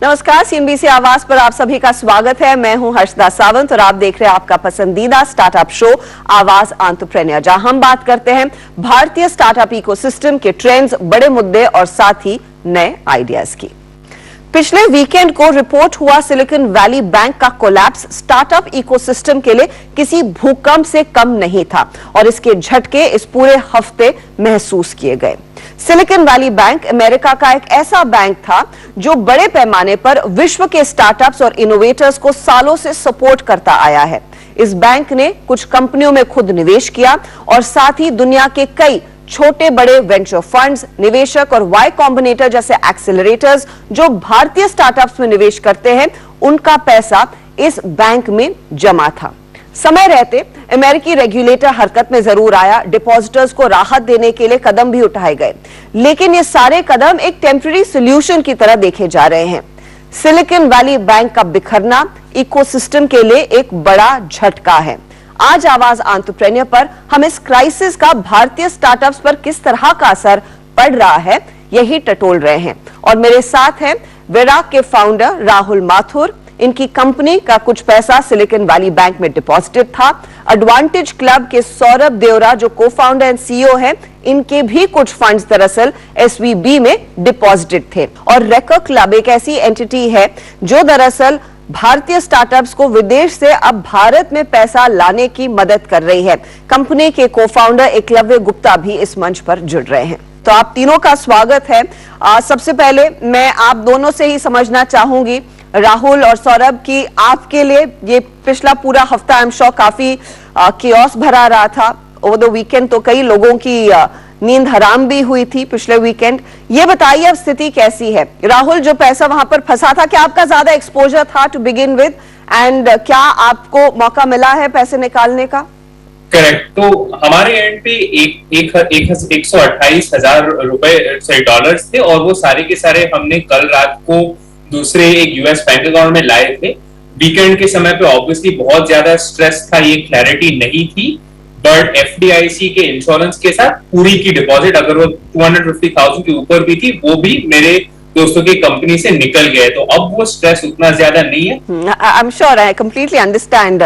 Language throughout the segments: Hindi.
नमस्कार, सीएनबीसी आवाज पर आप सभी का स्वागत है। मैं हूं हर्षदा सावंत और आप देख रहे हैं आपका पसंदीदा स्टार्टअप शो आवाज एंटरप्रेन्योर, जहां हम बात करते हैं भारतीय स्टार्टअप इकोसिस्टम के ट्रेंड्स, बड़े मुद्दे और साथ ही नए आइडियाज की। पिछले वीकेंड को रिपोर्ट हुआ सिलिकॉन वैली बैंक का कोलैप्स स्टार्टअप इकोसिस्टम के लिए किसी भूकंप से कम नहीं था और इसके झटके इस पूरे हफ्ते महसूस किए गए। सिलिकॉन वैली बैंक अमेरिका का एक ऐसा बैंक था जो बड़े पैमाने पर विश्व के स्टार्टअप्स और इनोवेटर्स को सालों से सपोर्ट करता आया है। इस बैंक ने कुछ कंपनियों में खुद निवेश किया और साथ ही दुनिया के कई छोटे बड़े वेंचर फंड्स, निवेशक और वाई कॉम्बिनेटर जैसे एक्सेलरेटर्स जो भारतीय स्टार्टअप्स में निवेश करते हैं, उनका पैसा इस बैंक में जमा था। समय रहते अमेरिकी रेगुलेटर हरकत में जरूर आया, डिपॉजिटर्स को राहत देने के लिए कदम भी उठाए गए, लेकिन ये सारे कदम एक टेम्पररी सॉल्यूशन की तरह देखे जा रहे हैं। सिलिकॉन वैली बैंक का बिखरना इकोसिस्टम के लिए एक बड़ा झटका है। आज आवाज एंटरप्रेन्योर पर हम इस क्राइसिस का भारतीय स्टार्टअप्स पर किस तरह का असर पड़ रहा है, यही टटोल रहे हैं। और मेरे साथ हैं वेराक के फाउंडर राहुल माथुर। इनकी कंपनी का कुछ पैसा सिलिकॉन वैली बैंक में डिपॉजिटेड था। एडवांटेज क्लब के सौरभ देवरा जो को फाउंडर एंड सीईओ हैं, इनके भी कुछ फंड्स दरअसल एसवीबी में डिपॉजिटेड थे। और रेकर क्लब एक ऐसी एंटिटी है जो दरअसल भारतीय स्टार्टअप्स को विदेश से अब भारत में पैसा लाने की मदद कर रही है। कंपनी के को फाउंडर एकलव्य गुप्ता भी इस मंच पर जुड़ रहे हैं। तो आप तीनों का स्वागत है। सबसे पहले मैं आप दोनों से ही समझना चाहूंगी, राहुल और सौरभ, की आपके लिए ये पिछला पूरा हफ्ता आई एम श्योर काफी कियोस भरा रहा था। ओवर द वीकेंड तो कई लोगों की नींद हराम भी हुई थी पिछले वीकेंड। ये बताइए अब स्थिति कैसी है? राहुल, जो पैसा वहां पर फंसा था, क्या आपका ज्यादा एक्सपोजर था टू बिगिन विद, एंड क्या आपको मौका मिला है पैसे निकालने का? करेक्ट। तो हमारे एंड पे 128,000 रुपए डॉलर्स थे और वो सारे के सारे हमने कल रात को दूसरे एक यूएस बैंक अकाउंट में लाए थे। वीकेंड के समय पे ऑब्वियसली बहुत ज्यादा स्ट्रेस था, ये क्लैरिटी नहीं थी, बट एफडीआईसी के इंश्योरेंस के साथ पूरी की डिपॉजिट, अगर वो 250,000 के ऊपर भी थी, वो भी मेरे दोस्तों की कंपनी से निकल गए। तो अब वो स्ट्रेस उतना ज्यादा नहीं है। I am sure, I completely understand.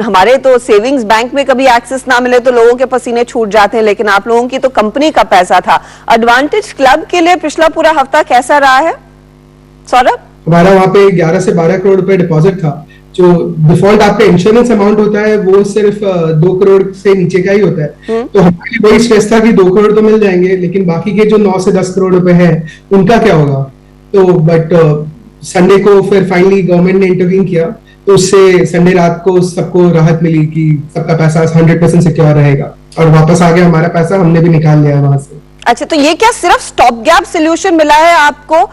हमारे तो सेविंग्स बैंक में कभी एक्सेस ना मिले तो लोगों के पसीने छूट जाते हैं, लेकिन आप लोगों की तो कंपनी का पैसा था। एडवांटेज क्लब के लिए पिछला पूरा हफ्ता कैसा रहा है सौरभ? हमारा वहाँ पे 11 से 12 करोड़ रुपए डिपॉजिट था। जो डिफॉल्ट आपका इंश्योरेंस अमाउंट होता है वो सिर्फ 2 करोड़ से नीचे का ही होता है। तो हमारे लिए वही स्ट्रेस था कि 2 करोड़ तो मिल जाएंगे, लेकिन बाकी के जो 9 से 10 करोड़ रुपए हैं उनका क्या होगा। तो बट संडे को फिर फाइनली गवर्नमेंट ने इंटरवीन किया, तो उससे संडे रात को सबको राहत मिली कि सबका पैसा 100% सिक्योर रहेगा और वापस आ गया हमारा पैसा, हमने भी निकाल लिया वहां से। अच्छा, तो ये क्या सिर्फ स्टॉप गैप सोल्यूशन मिला है आपको,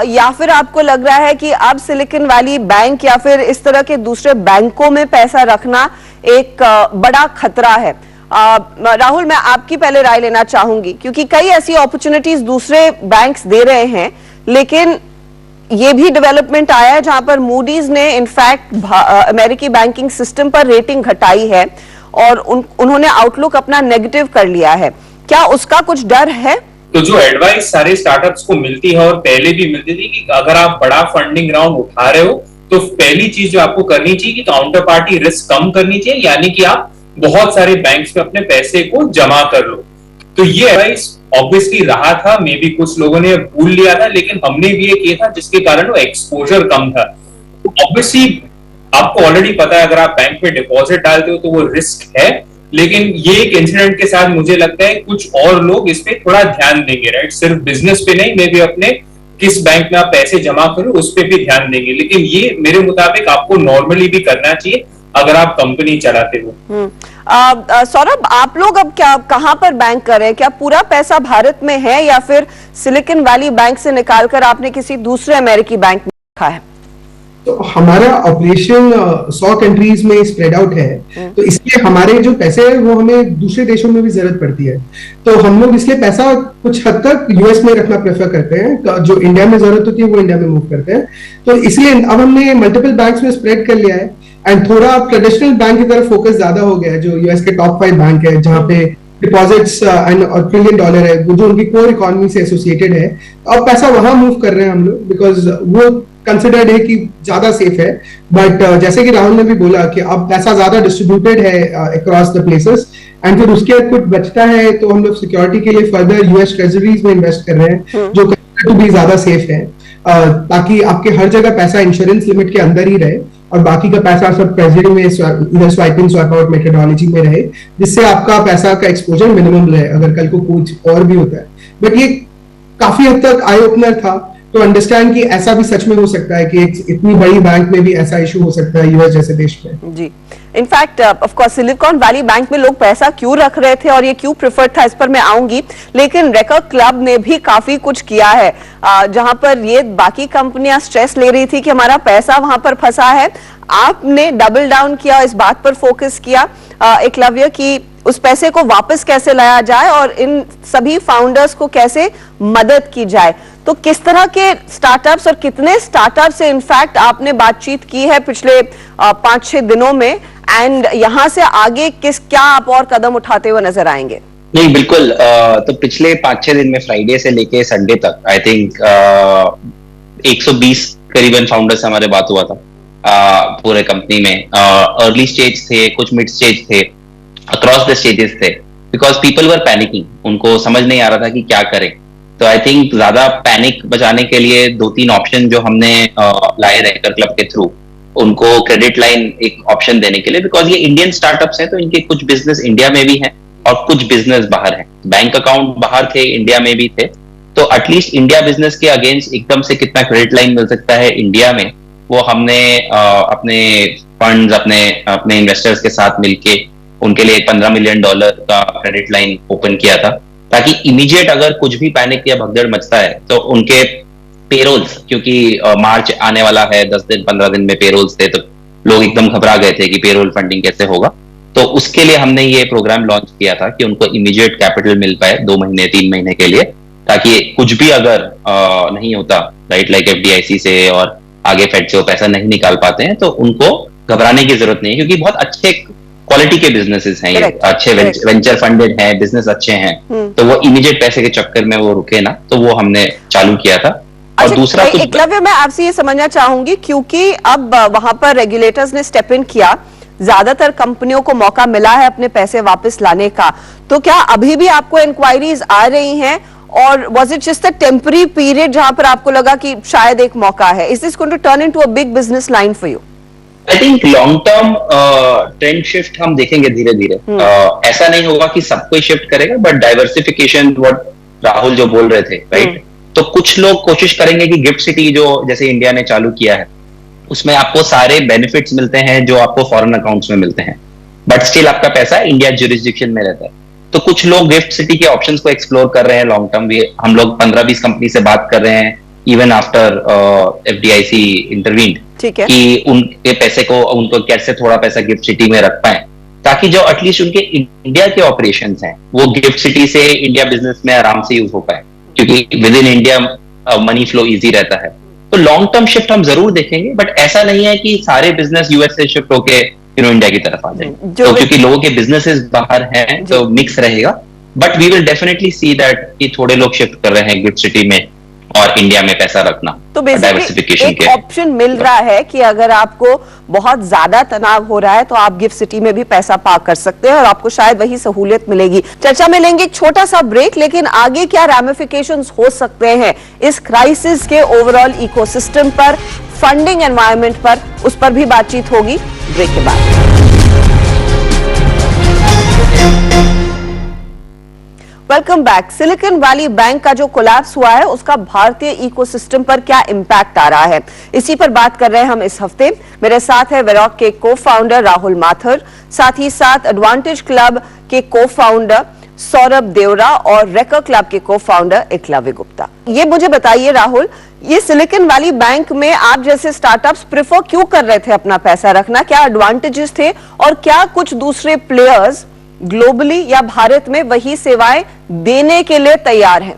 या फिर आपको लग रहा है कि अब सिलिकॉन वैली बैंक या फिर इस तरह के दूसरे बैंकों में पैसा रखना एक बड़ा खतरा है? राहुल, मैं आपकी पहले राय लेना चाहूंगी, क्योंकि कई ऐसी अपॉर्चुनिटीज दूसरे बैंक्स दे रहे हैं, लेकिन ये भी डेवलपमेंट आया है जहां पर मूडीज ने इनफैक्ट अमेरिकी बैंकिंग सिस्टम पर रेटिंग घटाई है और उन्होंने आउटलुक अपना नेगेटिव कर लिया है। क्या उसका कुछ डर है? तो जो एडवाइस सारे स्टार्टअप्स को मिलती है और पहले भी मिलती थी कि अगर आप बड़ा फंडिंग राउंड उठा रहे हो तो पहली चीज जो आपको करनी चाहिए कि काउंटर पार्टी रिस्क कम करनी चाहिए, यानी कि आप बहुत सारे बैंक्स में अपने पैसे को जमा कर लो। तो ये एडवाइस ऑब्वियसली रहा था, मे बी कुछ लोगों ने भूल लिया था, लेकिन हमने भी ये किया था जिसके कारण वो एक्सपोजर कम था। ऑब्वियसली आपको ऑलरेडी पता है अगर आप बैंक में डिपॉजिट डालते हो तो वो रिस्क है, लेकिन ये एक इंसिडेंट के साथ मुझे लगता है कुछ और लोग इस पे थोड़ा ध्यान देंगे, राइट? सिर्फ बिजनेस पे नहीं, मे भी अपने किस बैंक में आप पैसे जमा करो उस पे भी ध्यान देंगे, लेकिन ये मेरे मुताबिक आपको नॉर्मली भी करना चाहिए अगर आप कंपनी चलाते हो। सौरभ, आप लोग अब क्या कहां पर बैंक कर रहे हैं? क्या पूरा पैसा भारत में है या फिर सिलिकॉन वैली बैंक से निकालकर आपने किसी दूसरे अमेरिकी बैंक में रखा है? तो हमारा ऑपरेशन 100 कंट्रीज में स्प्रेड आउट है, तो इसलिए हमारे जो पैसे हैं वो हमें दूसरे देशों में भी जरूरत पड़ती है। तो हम लोग इसलिए पैसा कुछ हद तक यूएस में रखना प्रेफर करते हैं, जो इंडिया में जरूरत होती है वो इंडिया में मूव करते हैं। तो इसलिए अब हमने मल्टीपल बैंक्स में स्प्रेड कर लिया है एंड थोड़ा ट्रेडिशनल बैंक की तरफ फोकस ज्यादा हो गया है, जो यूएस के टॉप 5 बैंक है जहाँ पे डिपॉजिट्स एंड $1 ट्रिलियन है वो जो उनकी कोर इकोनॉमी से एसोसिएटेड है, अब पैसा वहां मूव कर रहे हैं हम लोग बिकॉज वो कंसिडर्ड है कि ज्यादा सेफ है। बट जैसे कि राहुल ने भी बोला कि अब पैसा ज्यादा डिस्ट्रीब्यूटेड है अक्रॉस द प्लेसेस, एंड फिर उसके बाद कुछ बचता है तो हम लोग सिक्योरिटी के लिए फर्दर यूएस ट्रेजरीज में इन्वेस्ट कर रहे हैं जो टू भी ज्यादा सेफ है, ताकि आपके हर जगह पैसा इंश्योरेंस लिमिट के अंदर ही रहे और बाकी का पैसा सब ट्रेजरी में इधर स्वाइपिंग स्वैप आउट मेथोडोलॉजी में रहे, जिससे आपका पैसा का एक्सपोजर मिनिमम रहे अगर कल को कुछ और भी होता है। बट ये काफी हद तक आई ओपनर था तो अंडरस्टैंड कि ऐसा भी सच में हो सकता है कि एक इतनी बड़ी बैंक में भी ऐसा इशू हो सकता है यूएस जैसे देश में। जी, in fact of course Silicon Valley bank में लोग पैसा क्यों रख रहे थे और ये क्यों प्रेफर्ड था इस पर मैं आऊंगी, लेकिन रेकर क्लब ने भी काफी कुछ किया है जहां पर ये बाकी कंपनियां स्ट्रेस ले रही थी कि हमारा पैसा वहां पर फंसा है। आपने डबल डाउन किया, इस बात पर फोकस किया एकलव्य की उस पैसे को वापस कैसे लाया जाए और इन सभी फाउंडर्स को कैसे मदद की जाए। तो किस तरह के स्टार्टअप्स और कितने स्टार्टअप से इनफैक्ट आपने बातचीत की है पिछले 5-6 दिनों में, एंड यहां से आगे क्या आप और कदम उठाते हुए नजर आएंगे? नहीं, बिल्कुल। तो पिछले 5-6 दिन में फ्राइडे से लेके संडे तक आई थिंक 120 करीबन फाउंडर्स से हमारे बात हुआ था पूरे कंपनी में। अर्ली स्टेज थे, कुछ मिड स्टेज थे, अक्रॉस द स्टेजेस थे, बिकॉज पीपल वर पैनिकिंग, उनको समझ नहीं आ रहा था कि क्या करें। तो आई थिंक ज्यादा पैनिक बचाने के लिए 2-3 ऑप्शन जो हमने लाए रेकर क्लब के थ्रू, उनको क्रेडिट लाइन एक ऑप्शन देने के लिए, बिकॉज ये इंडियन स्टार्टअप्स हैं तो इनके कुछ बिजनेस इंडिया में भी हैं और कुछ बिजनेस बाहर है। बैंक अकाउंट बाहर थे, इंडिया में भी थे, तो एटलीस्ट इंडिया बिजनेस के अगेंस्ट एकदम से कितना क्रेडिट लाइन मिल सकता है इंडिया में, वो हमने अपने फंड्स अपने इन्वेस्टर्स के साथ मिलके उनके लिए $15 मिलियन का क्रेडिट लाइन ओपन किया था, ताकि इमीडिएट अगर कुछ भी पैनिक या भगदड़ मचता है तो उनके पेरोल्स, क्योंकि मार्च आने वाला है, 10 दिन 15 दिन में पेरोल्स थे, तो लोग एकदम घबरा गए थे कि पेरोल फंडिंग कैसे होगा। तो उसके लिए हमने ये प्रोग्राम लॉन्च किया था कि उनको इमीडिएट कैपिटल मिल पाए 2 महीने 3 महीने के लिए, ताकि कुछ भी अगर नहीं होता, राइट, लाइक FDIC से और आगे फेड से वो पैसा नहीं निकाल पाते हैं तो उनको घबराने की जरूरत नहीं है, क्योंकि बहुत अच्छे क्वालिटी के बिजनेसेस हैं, ये अच्छे वेंचर फंडेड हैं, बिजनेस अच्छे हैं, तो वो इमीडिएट पैसे के चक्कर में वो रुके ना, तो वो हमने चालू किया था। और दूसरा एकलव्य, मैं आपसे ये समझना चाहूंगी क्योंकि अब वहां पर रेगुलेटर्स ने स्टेप इन किया, ज्यादातर कंपनियों को मौका मिला है अपने पैसे वापस लाने का, तो क्या अभी भी आपको इंक्वायरीज आ रही हैं और was it just a temporary period जहां पर आपको लगा कि शायद एक मौका है? Is this going to turn into a big business line for you? I think long term trend shift हम देखेंगे धीरे धीरे। ऐसा नहीं होगा कि सब कोई शिफ्ट करेगा, बट डाइवर्सिफिकेशन, व्हाट राहुल जो बोल रहे थे, राइट, तो कुछ लोग कोशिश करेंगे कि गिफ्ट सिटी जो जैसे इंडिया ने चालू किया है उसमें आपको सारे बेनिफिट्स मिलते हैं जो आपको फॉरेन अकाउंट्स में मिलते हैं, बट स्टिल आपका पैसा इंडिया ज्यूरिसडिक्शन में रहता है। तो कुछ लोग गिफ्ट सिटी के ऑप्शंस को एक्सप्लोर कर रहे हैं लॉन्ग टर्म भी। हम लोग 15-20 कंपनी से बात कर रहे हैं, इवन आफ्टर FDIC इंटरवीन्ड, कि उनके पैसे को, उनको कैसे थोड़ा पैसा गिफ्ट सिटी में रख पाए, ताकि जो एटलीस्ट उनके इंडिया के ऑपरेशंस हैं वो गिफ्ट सिटी से इंडिया बिजनेस में आराम से यूज हो पाए, क्योंकि with in India money flow easy रहता है। तो लॉन्ग टर्म शिफ्ट हम जरूर देखेंगे, बट ऐसा नहीं है कि सारे बिजनेस यूएस से शिफ्ट होके इंडिया की तरफ आ जाए, तो क्योंकि लोगों के बिजनेसेस बाहर हैं तो मिक्स रहेगा। But we will definitely see that कि थोड़े लोग शिफ्ट कर रहे हैं गिफ्ट सिटी में और इंडिया में पैसा रखना। तो बेसिकली एक ऑप्शन मिल रहा है कि अगर आपको बहुत ज्यादा तनाव हो रहा है तो आप गिफ्ट सिटी में भी पैसा पार्क कर सकते हैं और आपको शायद वही सहूलियत मिलेगी। चर्चा में लेंगे एक छोटा सा ब्रेक, लेकिन आगे क्या रैमिफिकेशंस हो सकते हैं इस क्राइसिस के ओवरऑल इकोसिस्टम पर, फंडिंग एनवायरनमेंट पर, उस पर भी बातचीत होगी ब्रेक के बाद। Welcome back. Silicon Valley bank का जो कोलैप्स हुआ है उसका भारतीय इकोसिस्टम पर क्या इंपैक्ट आ रहा है, इसी पर बात कर रहे हैं हम इस हफ्ते। मेरे साथ है वेरॉक के को फाउंडर राहुल माथुर, साथ ही साथ एडवांटेज क्लब के को फाउंडर सौरभ देवरा और रेकर क्लब के को फाउंडर एकलव्य गुप्ता। ये मुझे बताइए राहुल, ये सिलिकॉन वैली बैंक में आप जैसे स्टार्टअप्स प्रेफर क्यों कर रहे थे अपना पैसा रखना? क्या एडवांटेजेस थे और क्या कुछ दूसरे प्लेयर्स ग्लोबली या भारत में वही सेवाएं देने के लिए तैयार हैं?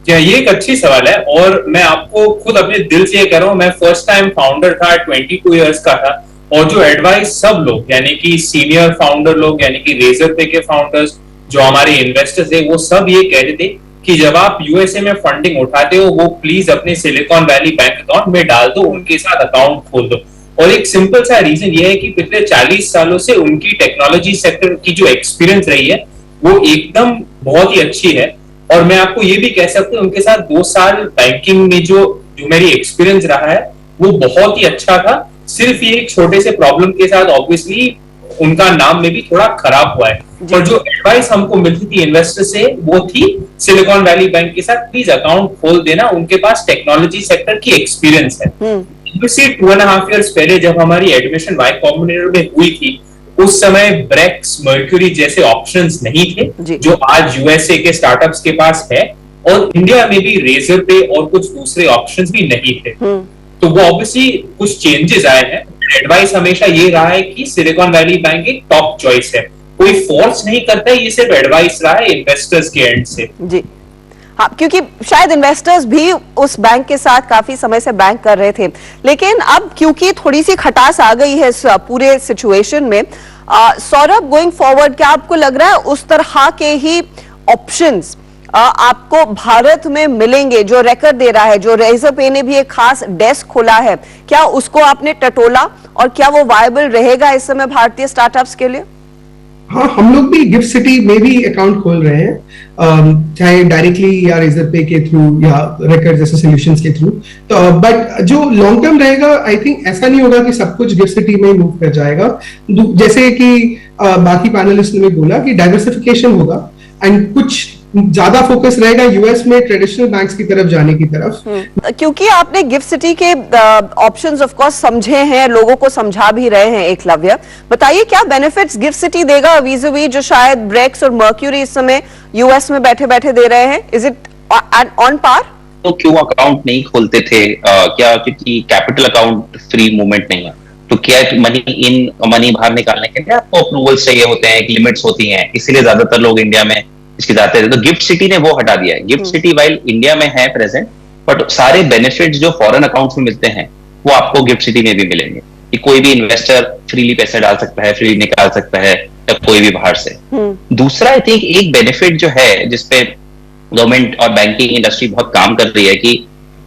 ये एक अच्छी सवाल है और मैं आपको खुद अपने दिल से ये कह रहा हूं, मैं फर्स्ट टाइम फाउंडर था, 22 इयर्स का था, और जो एडवाइस सब लोग यानी कि सीनियर फाउंडर लोग यानी कि रेजर पे के फाउंडर्स जो हमारे इन्वेस्टर्स है वो सब ये कहते थे कि जब आप यूएसए में फंडिंग उठाते हो वो प्लीज अपने सिलिकॉन वैली बैंक अकाउंट में डाल दो, उनके साथ अकाउंट खोल दो। और एक सिंपल सा रीजन ये है कि पिछले 40 सालों से उनकी टेक्नोलॉजी सेक्टर की जो एक्सपीरियंस रही है वो एकदम बहुत ही अच्छी है। और मैं आपको ये भी कह सकता हूँ उनके साथ 2 साल बैंकिंग में जो मेरी एक्सपीरियंस रहा है वो बहुत ही अच्छा था। सिर्फ ये एक छोटे से प्रॉब्लम के साथ ऑब्वियसली उनका नाम में भी थोड़ा खराब हुआ है। और जो एडवाइस हमको मिलती थी इन्वेस्टर से वो थी सिलिकॉन वैली बैंक के साथ प्लीज अकाउंट खोल देना, उनके पास टेक्नोलॉजी सेक्टर की एक्सपीरियंस है। 2.5 years पहले जब हमारी एडमिशन वाई कॉम्बिनेटर में हुई थी उस समय ब्रेक्स, मर्क्यूरी जैसे ऑप्शंस नहीं थे जो आज यूएसए के स्टार्टअप्स के पास है, और इंडिया में भी रेजर पे और कुछ दूसरे ऑप्शंस भी नहीं थे। तो वो ऑब्वियसली कुछ चेंजेस आए हैं। एडवाइस हमेशा ये रहा है कि सिलिकॉन वैली बैंक एक टॉप चॉइस है, कोई फोर्स नहीं करता है, ये सिर्फ एडवाइस रहा है इन्वेस्टर्स के एंड से। जी हाँ, क्योंकि शायद इन्वेस्टर्स भी उस बैंक के साथ काफी समय से बैंक कर रहे थे, लेकिन अब क्योंकि थोड़ी सी खटास आ गई है इस पूरे सिचुएशन में, सौरभ गोइंग फॉरवर्ड क्या आपको लग रहा है उस तरह के ही ऑप्शंस आपको भारत में मिलेंगे? जो रेकर्ड दे रहा है, जो रेजर पे ने भी एक खास डेस्क खोला है, क्या उसको आपने टटोला और क्या वो वायबल रहेगा इस समय भारतीय स्टार्टअप्स के लिए? हाँ, हम लोग भी गिफ्ट सिटी में भी अकाउंट खोल रहे हैं, चाहे डायरेक्टली या रेजर पे के थ्रू या रेकर्ड जैसे सॉल्यूशंस के थ्रू। तो बट जो लॉन्ग टर्म रहेगा, आई थिंक ऐसा नहीं होगा कि सब कुछ गिफ्ट सिटी में ही मूव कर जाएगा। जैसे कि बाकी पैनलिस्ट ने भी बोला कि डाइवर्सिफिकेशन होगा एंड कुछ ज्यादा फोकस रहेगा यूएस में ट्रेडिशनल बैंक्स की तरफ जाने की तरफ। क्योंकि आपने गिफ्ट सिटी के ऑप्शंस ऑफ कोर्स समझे हैं, लोगों को समझा भी रहे हैं। एकलव्य, बताइए क्या बेनिफिट्स गिफ्ट सिटी देगा वीज़-वी जो शायद ब्रेक्स और मर्क्यूरी इस समय यूएस में बैठे बैठे दे रहे हैं? Is it on par? तो क्यों अकाउंट नहीं खोलते थे? क्या क्योंकि कैपिटल अकाउंट फ्री मूवमेंट नहीं है, तो क्या मनी इन मनी बाहर निकालने के लिए आपको अप्रूवल्स चाहिए होते हैं, लिमिट्स होती हैं, इसीलिए ज्यादातर लोग इंडिया में इसके जाते थे। तो गिफ्ट सिटी ने वो हटा दिया है। गिफ्ट सिटी वाइल इंडिया में है प्रेजेंट, बट सारे बेनिफिट्स जो फॉरेन अकाउंट्स में मिलते हैं वो आपको गिफ्ट सिटी में भी मिलेंगे कि कोई भी इन्वेस्टर फ्रीली पैसे डाल सकता है, फ्रीली निकाल सकता है, या कोई भी बाहर से। दूसरा आई थिंक एक बेनिफिट जो है जिसपे गवर्नमेंट और बैंकिंग इंडस्ट्री बहुत काम कर रही है कि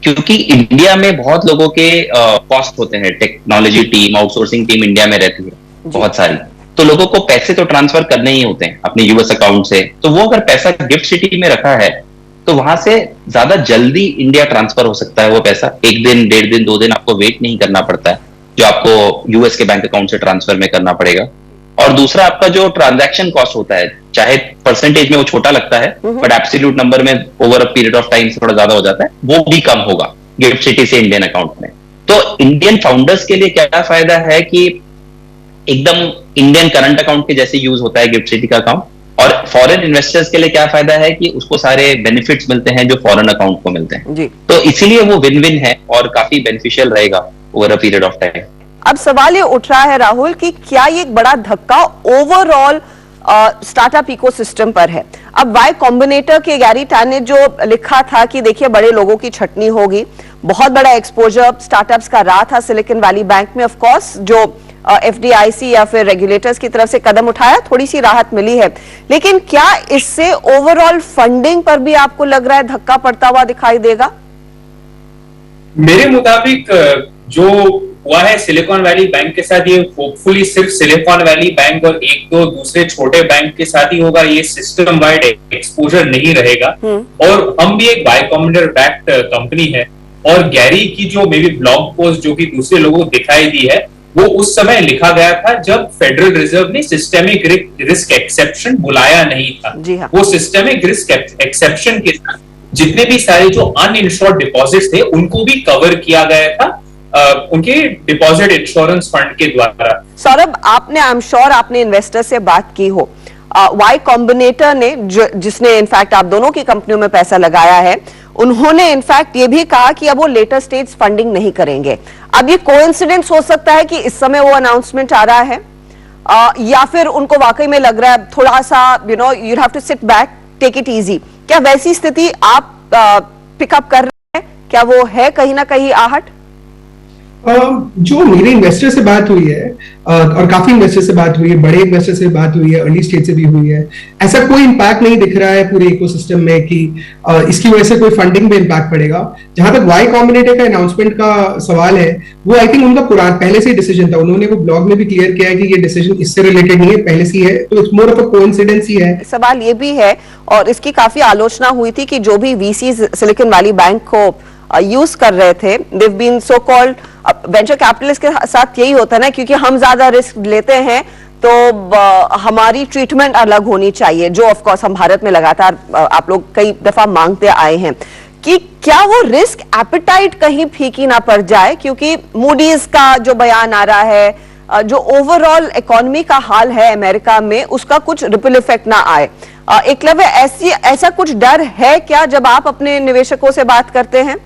क्योंकि इंडिया में बहुत लोगों के कॉस्ट होते हैं, technology team, outsourcing team India में रहती है बहुत सारी, तो लोगों को पैसे तो ट्रांसफर करने ही होते हैं अपने यूएस अकाउंट से। तो वो अगर पैसा गिफ्ट सिटी में रखा है तो वहां से ज्यादा जल्दी इंडिया ट्रांसफर हो सकता है वो पैसा। 1 दिन, 1.5 दिन, 2 दिन आपको वेट नहीं करना पड़ता है, जो आपको यूएस के बैंक अकाउंट से ट्रांसफर में करना पड़ेगा। और दूसरा आपका जो ट्रांजैक्शन कॉस्ट होता है, चाहे परसेंटेज में वो छोटा लगता है बट एब्सोल्यूट नंबर में over a period of time से थोड़ा ज्यादा हो जाता है, वो भी कम होगा गिफ्ट सिटी से इंडियन अकाउंट में। तो इंडियन फाउंडर्स के लिए क्या फायदा है कि एकदम इंडियन करंट अकाउंट के जैसे यूज होता है गिफ्ट सिटी का अकाउंट, और फॉरेन इन्वेस्टर्स के लिए क्या फायदा है कि उसको सारे बेनिफिट्स मिलते हैं जो फॉरेन अकाउंट को मिलते हैं जी। तो इसीलिए वो विन विन है और काफी बेनिफिशियल रहेगा over a period of time. अब सवाल ये उठ रहा है राहुल कि क्या ये एक बड़ा धक्का ओवरऑल स्टार्टअप इकोसिस्टम पर है? अब वाई कॉम्बिनेटर के गैरी टैन ने जो लिखा था कि देखिए बड़े लोगों की छटनी होगी, बहुत बड़ा एक्सपोजर स्टार्टअप्स का रहा था सिलिकॉन वैली बैंक में। ऑफ कोर्स जो एफडीआईसी या फिर रेगुलेटर्स की तरफ से कदम उठाया, थोड़ी सी राहत मिली है, लेकिन क्या इससे ओवरऑल फंडिंग पर भी आपको लग रहा है धक्का पड़ता हुआ दिखाई देगा? मेरे मुताबिक जो हुआ है सिलिकॉन वैली बैंक के साथ, ये होपफुली सिर्फ सिलिकॉन वैली बैंक और 1-2 दूसरे छोटे बैंक के साथ ही होगा, ये सिस्टम वाइड एक्सपोजर नहीं रहेगा। और हम भी एक वाई कॉम्बिनेटर बैक्ड कंपनी है, और गैरी की जो मे बी ब्लॉग पोस्ट जो कि दूसरे लोगों को दिखाई दी है, वो उस समय लिखा गया था जब फेडरल रिजर्व ने सिस्टेमिक रिस्क एक्सेप्शन बुलाया नहीं था। हाँ। वो सिस्टेमिक रिस्क एक्सेप्शन के साथ जितने भी सारे जो अनइंश्योर्ड डिपॉजिट्स थे उनको भी कवर किया गया था उनके डिपॉजिट इंश्योरेंस फंड के द्वारा। सौरभ, आपने आई एम श्योर आपने इन्वेस्टर से बात की हो, वाई कॉम्बिनेटर ने जिसने इनफैक्ट आप दोनों की कंपनियों में पैसा लगाया है, उन्होंने इनफैक्ट ये भी कहा कि अब वो लेटर स्टेज फंडिंग नहीं करेंगे। अब ये कोइंसिडेंस हो सकता है कि इस समय वो अनाउंसमेंट आ रहा है, या फिर उनको वाकई में लग रहा है थोड़ा सा you have to sit back, take it easy. क्या वैसी स्थिति आप पिकअप कर रहे हैं? क्या वो है कहीं ना कहीं आहट? जो मेरे इन्वेस्टर से बात हुई है और काफी इन्वेस्टर से बात हुई है, बड़े इन्वेस्टर से बात हुई है, अर्ली स्टेज से भी हुई है, ऐसा कोई इम्पैक्ट नहीं दिख रहा है पूरे इकोसिस्टम में कि इसकी वजह से कोई फंडिंग में इम्पैक्ट पड़ेगा। जहां तक वाई कॉम्बिनेटर का अनाउंसमेंट का सवाल है, वो आई थिंक उनका पहले से ही डिसीजन था। उन्होंने वो ब्लॉग में भी क्लियर किया है कि ये डिसीजन इससे रिलेटेड नहीं है, पहले से ही है, तो it's more of a coincidence ही है। सवाल ये भी है और इसकी काफी आलोचना हुई थी कि जो भी वीसी सिलिकॉन वैली बैंक को यूज कर रहे थे, they've been so called venture capitalist के साथ यही होता है ना, क्योंकि हम ज्यादा रिस्क लेते हैं तो हमारी ट्रीटमेंट अलग होनी चाहिए, जो ऑफ कोर्स हम भारत में लगातार आप लोग कई दफा मांगते आए हैं कि क्या वो रिस्क एपेटाइट कहीं फीकी ना पड़ जाए, क्योंकि मूडीज का जो बयान आ रहा है, जो ओवरऑल इकोनॉमी का हाल है अमेरिका में, उसका कुछ रिपल इफेक्ट ना आए। एकलव्य, ऐसा कुछ डर है क्या जब आप अपने निवेशकों से बात करते हैं?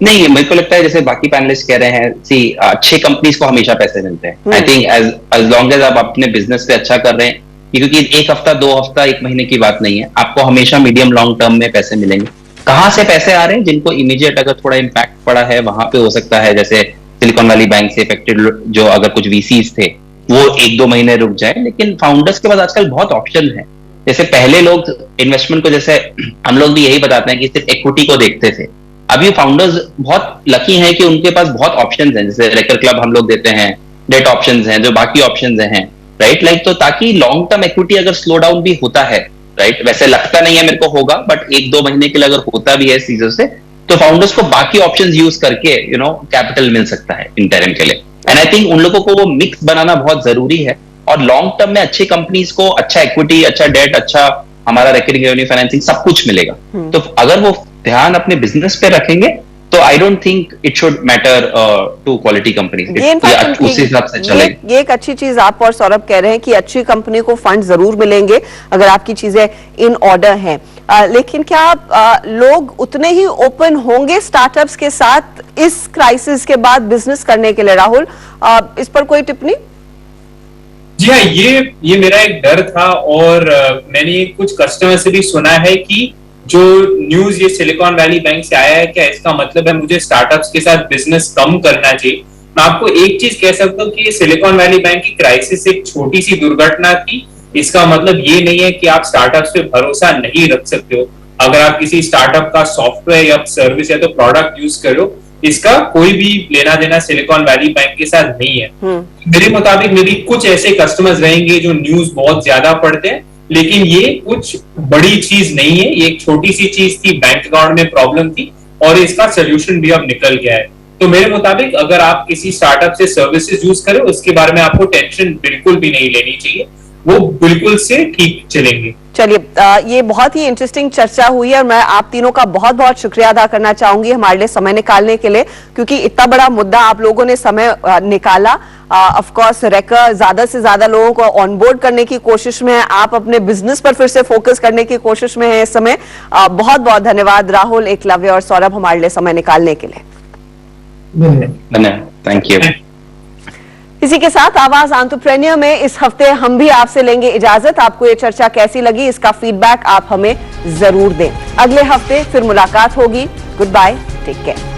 नहीं, मेरे को लगता है जैसे बाकी पैनलिस्ट कह रहे हैं, सी अच्छे कंपनीज को हमेशा पैसे मिलते हैं। I think as long as आप अपने बिजनेस पे अच्छा कर रहे हैं, क्योंकि एक हफ्ता, 2 हफ्ता, 1 महीने की बात नहीं है, आपको हमेशा मीडियम लॉन्ग टर्म में पैसे मिलेंगे। कहाँ से पैसे आ रहे हैं? जिनको इमीडिएट अगर थोड़ा इम्पैक्ट पड़ा है वहां पे हो सकता है, जैसे सिलिकॉन वैली बैंक से इफेक्टेड जो अगर कुछ वीसीज थे वो 1-2 महीने रुक जाए, लेकिन फाउंडर्स के पास आजकल बहुत ऑप्शन है। जैसे पहले लोग इन्वेस्टमेंट को, जैसे हम लोग भी यही बताते हैं कि सिर्फ इक्विटी को देखते थे, अभी फाउंडर्स बहुत लकी हैं कि उनके पास बहुत ऑप्शंस हैं, जैसे रेकर क्लब हम लोग देते हैं, डेट ऑप्शंस हैं, जो बाकी ऑप्शंस हैं, राइट, लाइक, तो ताकि लॉन्ग टर्म इक्विटी अगर स्लो डाउन भी होता है, राइट, वैसे लगता नहीं है मेरे को होगा, बट 1-2 महीने के लिए अगर होता भी है इस चीजों से, तो फाउंडर्स को बाकी ऑप्शंस यूज करके कैपिटल मिल सकता है इंटरम के लिए। एंड आई थिंक उन लोगों को वो मिक्स बनाना बहुत जरूरी है, और लॉन्ग टर्म में अच्छी कंपनीज को अच्छा इक्विटी, अच्छा डेट, अच्छा हमारा रिकरिंग रेवेन्यू फाइनेंसिंग सब कुछ मिलेगा। तो अगर वो ध्यान अपने बिजनेस पे रखेंगे तो I don't think it should matter to quality company, उसी हिसाब से चलेगा। ये एक अच्छी चीज आप और सौरभ कह रहे हैं कि अच्छी कंपनी को फंड जरूर मिलेंगे अगर आपकी चीजें इन ऑर्डर हैं, लेकिन क्या लोग उतने ही ओपन होंगे स्टार्टअप्स के साथ इस क्राइसिस के बाद बिजनेस करने के लिए? राहुल, इस पर कोई टिप्पणी? जी हाँ, ये मेरा एक डर था, और मैंने कुछ कस्टमर से भी सुना है कि जो न्यूज ये सिलिकॉन वैली बैंक से आया है, क्या इसका मतलब है मुझे स्टार्टअप्स के साथ बिजनेस कम करना चाहिए? मैं आपको एक चीज कह सकता हूँ कि ये सिलिकॉन वैली बैंक की क्राइसिस एक छोटी सी दुर्घटना थी। इसका मतलब ये नहीं है कि आप स्टार्टअप्स पे भरोसा नहीं रख सकते हो। अगर आप किसी स्टार्टअप का सॉफ्टवेयर या सर्विस या तो प्रोडक्ट यूज करो, इसका कोई भी लेना देना सिलिकॉन वैली बैंक के साथ नहीं है। मेरे मुताबिक मेरी कुछ ऐसे कस्टमर्स रहेंगे जो न्यूज बहुत ज्यादा पढ़ते हैं, लेकिन ये कुछ बड़ी चीज नहीं है, ये एक छोटी सी चीज थी, बैंक अकाउंट में प्रॉब्लम थी और इसका सोल्यूशन भी अब निकल गया है। तो मेरे मुताबिक अगर आप किसी स्टार्टअप से सर्विसेज यूज करें, उसके बारे में आपको टेंशन बिल्कुल भी नहीं लेनी चाहिए, वो बिल्कुल से ठीक चलेंगे। चलिए, ये बहुत ही इंटरेस्टिंग चर्चा हुई है और मैं आप तीनों का बहुत बहुत शुक्रिया अदा करना चाहूंगी हमारे लिए समय निकालने के लिए, क्योंकि इतना बड़ा मुद्दा आप लोगों ने समय निकाला। ऑफ कोर्स रेकर ज्यादा से ज्यादा लोगों को ऑनबोर्ड करने की कोशिश में है, आप अपने बिजनेस पर फिर से फोकस करने की कोशिश में है इस समय। बहुत बहुत धन्यवाद राहुल, एकलव्य और सौरभ हमारे लिए समय निकालने के लिए। धन्यवाद, थैंक यू। इसी के साथ आवाज एंटरप्रेन्योर में इस हफ्ते हम भी आपसे लेंगे इजाजत। आपको ये चर्चा कैसी लगी, इसका फीडबैक आप हमें जरूर दें। अगले हफ्ते फिर मुलाकात होगी। Good bye, take care.